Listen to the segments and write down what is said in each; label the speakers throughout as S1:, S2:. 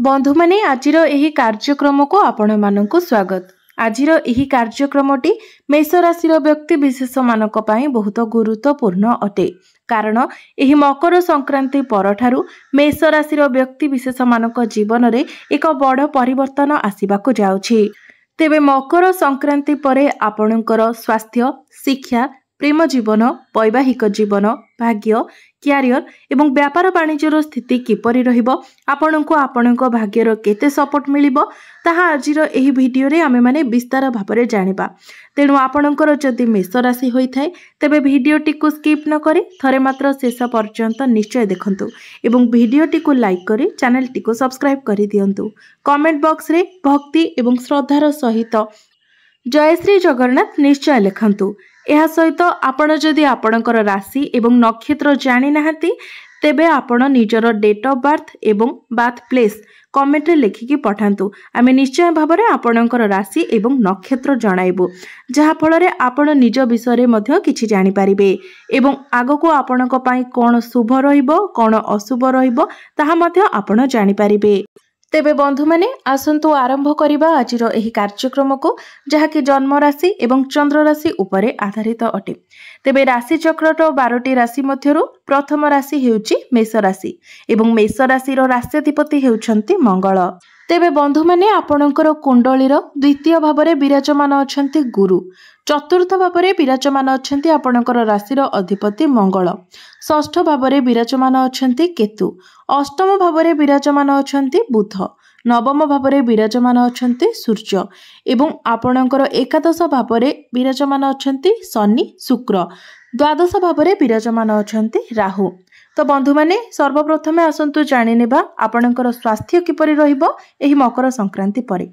S1: बंधु माने आजिर एही कार्यक्रम को आपण मानकु स्वागत। आजिर एही कार्यक्रमटी मेष राशि व्यक्ति विशेष मानक पई बहुत गुरुत्वपूर्ण अटे, कारण एही मकर संक्रांति परठारु मेष राशि व्यक्ति विशेष मानक जीवन रे एक बड़ परिवर्तन आसीबाकु जाउछि। तेबे मकर संक्रांति परे आपणकर स्वास्थ्य, शिक्षा, प्रेम जीवन, वैवाहिक जीवन, भाग्य, क्यारियर एवं व्यापार वाणिज्यर स्थिति किपरि रहिबो, आपणको आपणको भाग्यर केते सपोर्ट मिलिबो ताहा आजिर एही भिडियो रे आमे माने विस्तार भाबरे जानिबा। तेणु आपणकर जदि मेष राशि होइथाय तेबे भिडियोटी को स्किप न करी थरे मात्र शेष पर्यंत निश्चय देखंतु एवं भिडियोटी को लाइक करी चैनलटी को सब्सक्राइब करी दियंतु। कमेंट बॉक्स रे भक्ति एवं श्रद्धार सहित जय श्री जगन्नाथ निश्चय लिखंतु। यह सहित आपण जदि आपणकर राशि एवं नक्षत्र जानि नाहंती तेबे आपण निजर डेट ऑफ बर्थ एवं बर्थ प्लेस कमेंट रे लिखिकी पठांतु। आमे निश्चय भाबरे आपणकर राशि एवं नक्षत्र जणाइबु, जहा फल रे आपण निज विषय रे मध्य किछि जानि परिबे एवं आगको आपणक पई कोन शुभ रहिबो कोन अशुभ रहिबो ताहा मध्य आपण जानि परिबे। तेबे बंधु माने आसंतु आरंभ करिबा आजिर एही कार्यक्रम को, जहा कि जन्म राशि एवं चंद्र राशि उपरे आधारित अटे। तेबे राशि चक्रर 12टी राशि मध्यरु प्रथम राशि हेउची मेष राशि एवं मेष राशि रो राष्ट्राधिपति हेउछंती मंगल। तेबे बंधु माने आपणकर कुंडलीर द्वितीय भावरे विराजमान अछंती गुरु, चतुर्थ भावरे विराजमान अछंती आपणकर राशिर अधिपति मंगल, षष्ठ भावरे विराजमान अछंती केतु, अष्टम भावरे विराजमान अछंती बुध, नवम भावरे विराजमान अछंती सूर्य एवं आपणकर एकादश भावरे विराजमान अछंती शनि शुक्र, द्वादश भावरे विराजमान अछंती राहु। तो बंधु माने सर्वप्रथमे आसंतु जानि नेबा आपणकर स्वास्थ्य किपरि रहिबो एही मकर संक्रांति परे।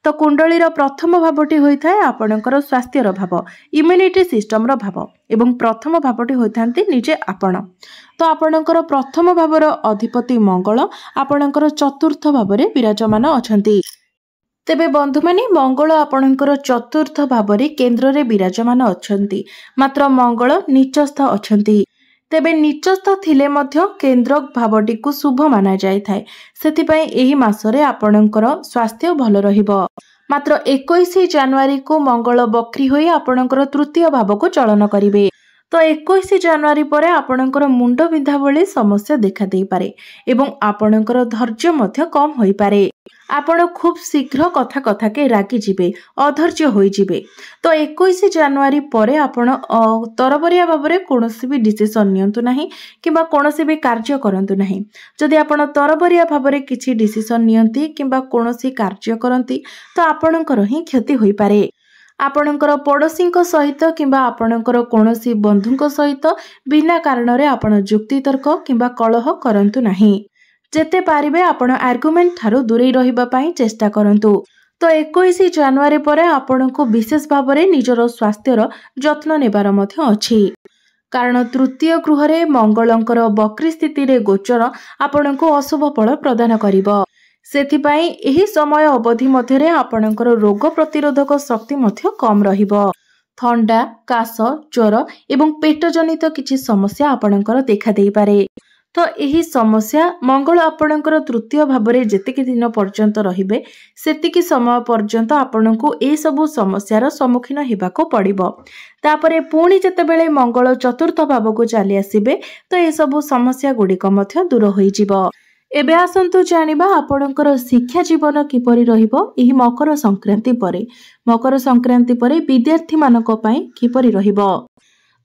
S1: तो कुंडलीर प्रथम भावटी होइथाय आपणकर स्वास्थ्यर भाव, इम्युनिटी सिस्टम रो भाव एवं प्रथम भावटी होइथांती निजे आपण। तो आपणकर प्रथम भावर अधिपति मंगल आपणकर चतुर्थ भावरे विराजमान अछंती। तेबे बंधु माने मंगल आपणकर चतुर्थ भावरे केंद्र रे विराजमान अछंती, मात्र मंगल नीचस्थ अछंती। तेबे नीचस्थ थिले मध्य केंद्र भावटी को शुभ माना जाय थाए, सेथिपई एही मासरे आपणकर स्वास्थ्य भल रहिबो। मात्र 21 जनवरी को मंगल बक्री होई आपणकर तृतीय भाव को चलन करिवे। तो 21 जनवरी परे आपणकर मुंड बिंधा भली समस्या देखा देई पारे एवं आपणकर धैर्य मध्य कम होई पारे। आपण खूब शीघ्र कथा कथा के रागी जिबे, अधैर्य होई जिबे। तो 21 जनवरी परे आपण तरबरिया भाबरे कोनोसी भी डिसिजन नियंतु नाही किबा कोनोसी भी कार्य करंतु नाही। जदि आपण तरबरिया भाबरे किछि डिसिजन नियंती किबा कोनोसी कार्य करंती तो आपणकर ही क्षति होई पारे। आपणकर पड़ोसीଙ୍କ सहित किंबा आपणकर कोनोसी बंधुଙ୍କ सहित बिना कारण रे आपण जुक्ति तर्क किंबा कलह करंतु नाही। जेते पारिबे आपण आर्गुमेंट थारु दूरे रहिबा पई चेष्टा करंतु। तो 21 जनवरी परे आपणको विशेष भाबरे निजर स्वास्थ्यर जत्न नेबार मध्य अछि, कारण तृतीय गृह रे मंगलंकर बक्री स्थिति रे गोचर आपणको अशुभ फल प्रदान करिवो। सेथिपई एही समय अवधि मध्यरे आपणकर रोग प्रतिरोधक शक्ति मध्य कम रहिबो। थंडा, काश, ज्वर एवं पेट जनित किछि समस्या आपणकर देखा देई पारे। तो एही समस्या मंगल आपणकर तृतीय भावरे जेतिकी दिन पर्यंत रहिबे सेतिकी समय पर्यंत आपणको ए सबु समस्यार सम्मुखीन हेबाको पड़िबो। तापरे पुणी जेतेबेले मंगल चतुर्थ भावको चली आसीबे तो ए सबु समस्या गुड़िक मध्य दूर होई जिवो। एबे आसंतु जानिबा आपणकर शिक्षा जीवन किपरि रहिबो एही मकर संक्रांति परे। मकर संक्रांति परे विद्यार्थी मानक पई किपरि रहिबो।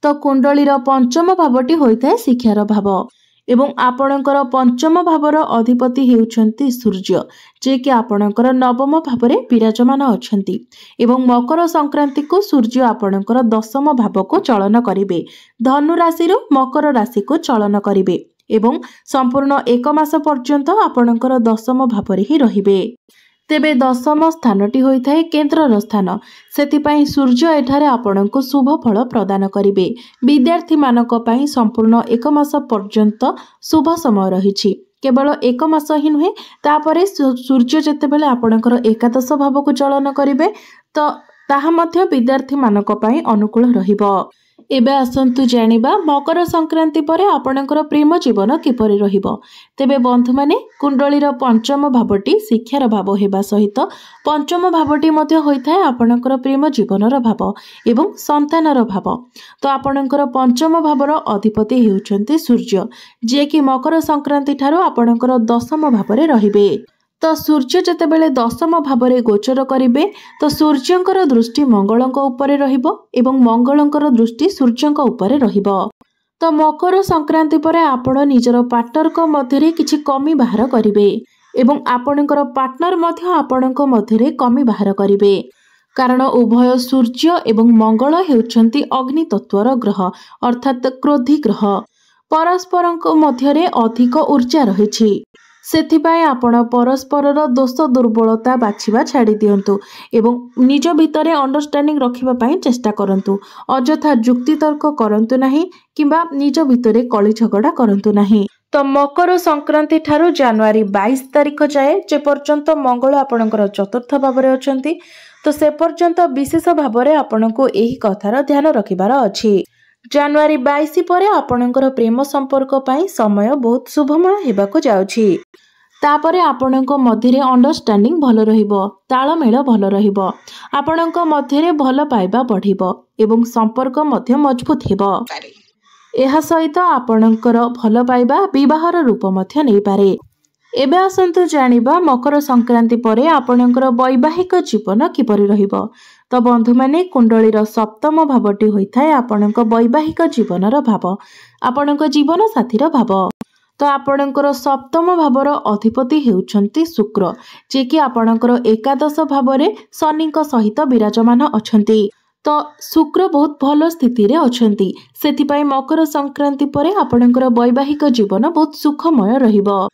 S1: तो कुंडलीर पंचम भावटी होइथाय शिक्षार भाव एवं आपणकर पंचम भावर अधिपति हेउछंती सूर्य, जे कि आपणकर नवम भावरे विराजमान अछंती एवं मकर संक्रांति को सूर्य आपणकर दशम भाव को चलन करिवे, धनु राशि रो मकर राशि को चलन करिवे एवं संपूर्ण 1 मास पर्यंत आपणकर दशम भावरे ही रहिबे। तेबे दशम स्थानटी होइथाय केंद्रर स्थान, सेथिपई सूर्य एठारे आपणको शुभ फल प्रदान करिवे। विद्यार्थी मानक पई संपूर्ण 1 मास पर्यंत शुभ समय रहिछि। केवल 1 मास ही नुहे, तापरे सूर्य जेतेबेले आपणकर एकादश भाव को चलन करिवे तो ताहा मध्य विद्यार्थी मानक पई अनुकूल रहिबो। एबे आसंतु जानिबा मकर संक्रांति परे आपणकर प्रेम जीवन किपरि रहिबो। तेबे बंधु माने कुंडलीर पंचम भावटी शिक्षार भाव हेबा सहित पंचम भावटी मध्ये होइथाय आपणकर प्रेम जीवनर भाव एवं संतानर भाव। तो आपणकर पंचम भावर अधिपति हेउचंती सूर्य, जे कि मकर संक्रांति ठारो आपणकर दशम भावरे रहिबे। तो सूर्य जेतेबेले दशम भावरे गोचर करिवे तो सूर्यंकर दृष्टि मंगलंक उपरे रहिबो एवं मंगलंकर दृष्टि सूर्यंक उपरे रहिबो। तो मकर संक्रांति परे आपण निजर पार्टनरक मध्यरे किछि कमी बाहर करिवे एवं आपणकर पार्टनर मध्य आपणक मध्यरे कमी बाहर करिवे, कारण उभय सूर्य एवं मंगल हेउचंती अग्नि तत्वर ग्रह अर्थात क्रोधी ग्रह। परस्परक मध्यरे अधिक ऊर्जा रहिछि, सेथिपाई आपण परस्परर दोष दुर्बलता बाछिबा छाड़ी दियंतु एवं निज भितरे अंडरस्टैंडिंग रखिबा पई चेष्टा करंतु। अजथा जुक्ति तर्क करंतु नाही किंबा निज भितरे कଳି झगड़ा करंतु नाही। तो मकर संक्रांति ठारू जनवरी 22 तारिख जाए जे पर्यंत मंगल आपणकर चतुर्थ भावरे अछंती, तो से पर्यंत विशेष भावरे आपणको एही कथार ध्यान रखिबार अछि। जनवरी 22 परे आपणकर प्रेम संपर्क पई समय बहुत शुभमय हेबाको जाउछि। तापरे आपणक मध्यरे अंडरस्टैंडिंग भल रहिबो, तालमेल भल रहिबो, आपणक मध्यरे भल पाइबा बढ़िबो एवं संपर्क मध्य मजबूत हेबो। एहा सहित आपणकर भल पाइबा विवाहर रूप मध्य नै पारे। एबे आसंतु जानिबा मकर संक्रांति परे आपणकर वैवाहिक जीवन किपरि रहिबो। तो बंधु माने कुंडलीर सप्तम भावटी होइथाय आपणक वैवाहिक जीवनर भाव, आपणक जीवन साथीर भाव। तो आपणकर सप्तम भावर अधिपति हेउचंती शुक्र, जे कि आपणकर एकादश भावरे शनिक सहित विराजमान अछंती। तो शुक्र बहुत भल स्थिति रे अछंती, सेथिपाई मकर संक्रांति परे आपणकर वैवाहिक जीवन बहुत सुखमय रहिबो।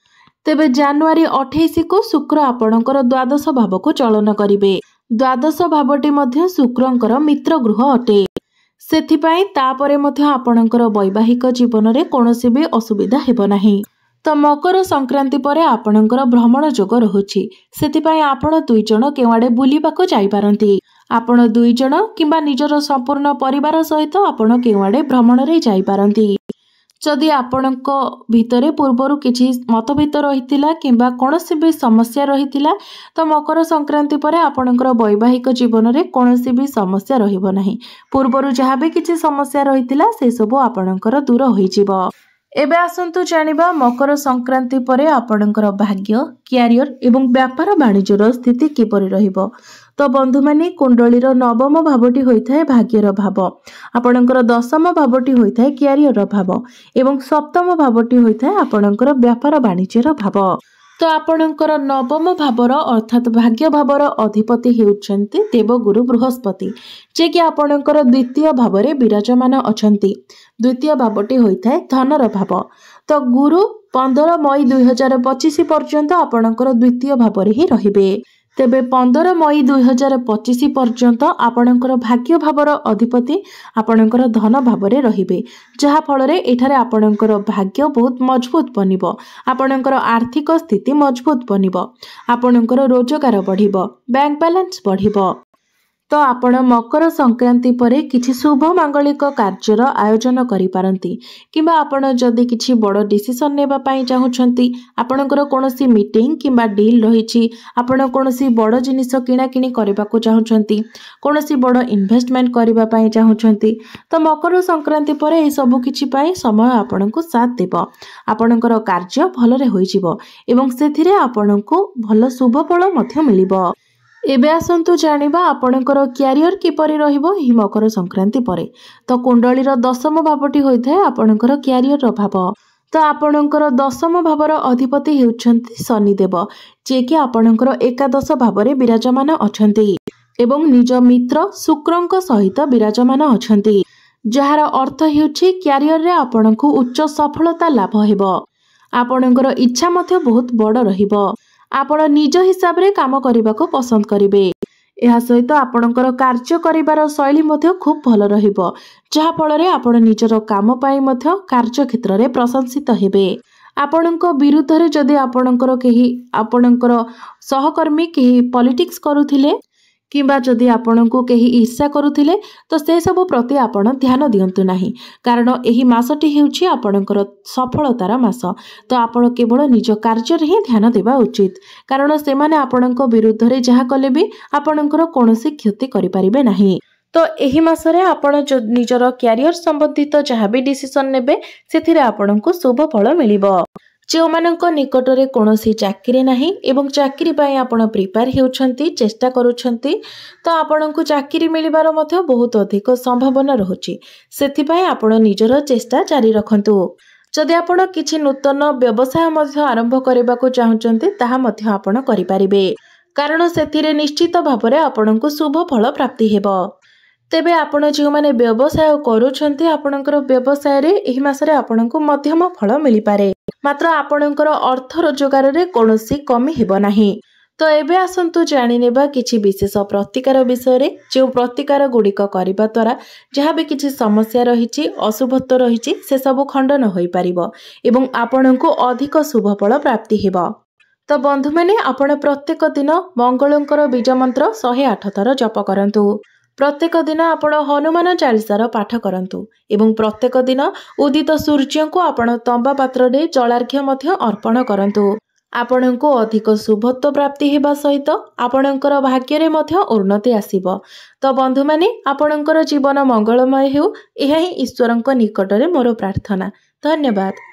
S1: तेबे जनवरी 28 को शुक्र आपणकर द्वादश भाव को चलन करिवे। द्वादश भावटी मध्य शुक्रंकर मित्र गृह अटे, सेथिपाई तापरे मध्य आपणकर वैवाहिक जीवन रे कोनोसी भी असुविधा हेबो नाही। तो मकर संक्रांति परे आपणकर भ्रमण जोग रहुछि, सेथिपाई आपण दुई जण केवाडे बुलिबाको जाई पारंती। आपण दुई जण किंबा निजर संपूर्ण परिवार सहित आपण केवाडे भ्रमण रे जाई पारंती। जदि आपणक भितरे पूर्वरु किछि मतभेद रहितिला किंबा कोनोसी भी समस्या रहितिला, तो मकर संक्रांति परे आपणकर वैवाहिक जीवन रे कोनोसी भी समस्या रहिबो नाही। पूर्वरु जहाँ भी किछि समस्या रहितिला से सब आपणकर दूर होई जिवो। एबे आसंतु जानिबा मकर संक्रांति परे आपणकर भाग्य, क्यारियर एवं व्यापार वाणिज्यर स्थिति किपरि रहिबो। तो बंधु माने कुंडलीर नवम भावटी होइथाय भाग्यर भाव, आपणकर दशम भावटी होइथाय क्यारियर भाव एवं सप्तम भावटी होइथाय आपणकर व्यापार वाणिज्यर भाव। तो आपणकर नवम भावर अर्थात भाग्य भावर अधिपति हेउचंती देवगुरु बृहस्पति, जे कि आपणकर द्वितीय भावरे विराजमान अछंती। द्वितीय भावटी होइथाय धनर भाव। तो गुरु 15 मई 2025 पर्यंत आपणकर द्वितीय भावरे ही रहिबे। तेबे 15 मई 2025 पर्यंत आपणकर भाग्य भावर अधिपति आपणकर धन भावरे रहिबे, जहा फलरे एठारे आपणकर भाग्य बहुत मजबूत बनिबो, आपणकर आर्थिक स्थिति मजबूत बनिबो, आपणकर रोजगार बढ़िबो, बैंक बैलेंस बढ़िबो। तो आपण मकर संक्रांति परे किछि शुभ मांगलिक कार्यर आयोजन करि पारंती, किंबा आपण जदि किछि बड़ डिसिजन नेबा पई चाहुछंती, आपणकर कोनोसी मीटिंग किंबा डील रहिछि, आपण कोनोसी बड़ जिनिस किणा किणी करबाको चाहुछंती, कोनोसी बड़ इन्वेस्टमेंट करबा पई चाहुछंती, तो मकर संक्रांति परे ए सब किछि पई समय आपणको साथ देबो। आपणकर कार्य भलरे होई जिवो एवं सेथिरे आपणको भल शुभ फल मध्य मिलिबो। एबे आसंतु जानिबा आपणकर क्यारियर किपरि रहिबो एही मकर संक्रांति परे। तो कुंडलीर दशम भावटी होइथाय आपणकर क्यारियर भाव। तो आपणकर दशम भावर अधिपति हेउछंती शनिदेव, जे कि आपणकर एकादश भावरे विराजमान अछंती एवं निज मित्र शुक्रंक सहित विराजमान अछंती, जहार अर्थ हेउछि क्यारियर रे आपणको उच्च सफलता लाभ हेबो। आपणकर इच्छा मध्य बहुत बड़ रहिबो, आपण निज हिसाब रे काम करबाको पसंद करिवे। एहा सहित आपणकर कार्य करिबार शैली मध्य खूब भल रहिबो, जहा फलरे आपण निजर काम पाई मध्य कार्य क्षेत्र रे प्रशंसित हेबे। आपणक विरुद्ध रे जदि आपणकर केही आपणकर सहकर्मी केही पॉलिटिक्स करूथिले किंबा जदि आपणको केही ईर्ष्या करुथिले तो से सब प्रति आपण ध्यान दियंतु नाही कारण एही मासटी हेउछि आपणकर सफलतार मास। तो आपण केवल निज कार्य रे ही ध्यान देबा उचित कारण से माने आपणको विरुद्ध रे जहा कले भी आपणकर कोनोसी क्षति करि परिबे नाही। तो एही मासरे आपण जो निजर कैरियर संबंधित जहाँ भी डिसीजन नेबे सेथिरे आपणको शुभ फल मिलिबो। जो मानक निकटरे कोनोसी चाकरी नाही एवं चाकरी पाई आपण प्रिपेयर हेउछंती चेष्टा करूछंती तो आपणको चाकरी मिलिबार मध्ये बहुत अधिक संभावना रहुछि। सेथिपाई आपण निजर चेष्टा जारी रखंतु। जदि आपण किछि नूतन व्यवसाय मध्ये आरंभ करिबाको चाहुचंती ताहा मध्ये आपण करि परिबे कारण सेथिरे निश्चित भाबरे आपणको शुभ फल प्राप्ति हेबो। तेबे आपण जो माने व्यवसाय करूछंती आपणकर व्यवसाय रे एही मासरे आपणको मध्यम फल मिलि पारे मात्र आपणकर अर्थ रोजगार रे कोनोसी कमी हेबो नाही। तो एबे आसंतु जानि नेबा किछि विशेष प्रतिकार विषय रे जो प्रतिकार गुडिक करिबा द्वारा जहाँ भी किछि समस्या रहिछि अशुभत्व रहिछि से सब खंडन होई परिबो एवं आपणको अधिक शुभ फल प्राप्ति हेबो। तो बंधु माने आपण प्रत्येक दिन मंगलंकर बीज मंत्र 108 थर जप करंतु। प्रत्येक दिन आपण हनुमान चालीसार पाठ करंतु एवं प्रत्येक दिन उदित सूर्य को आपण तंबा पात्र रे जलार्घ्य मध्य अर्पण करंतु। आपणको अधिक शुभत्व प्राप्ति हेबा सहित आपणकर भाग्य रे मध्य उन्नति आसीबो। तो बंधु माने आपणकर जीवन मंगलमय हेउ एहा ही ईश्वरଙ୍କ निकट रे मोर प्रार्थना। धन्यवाद।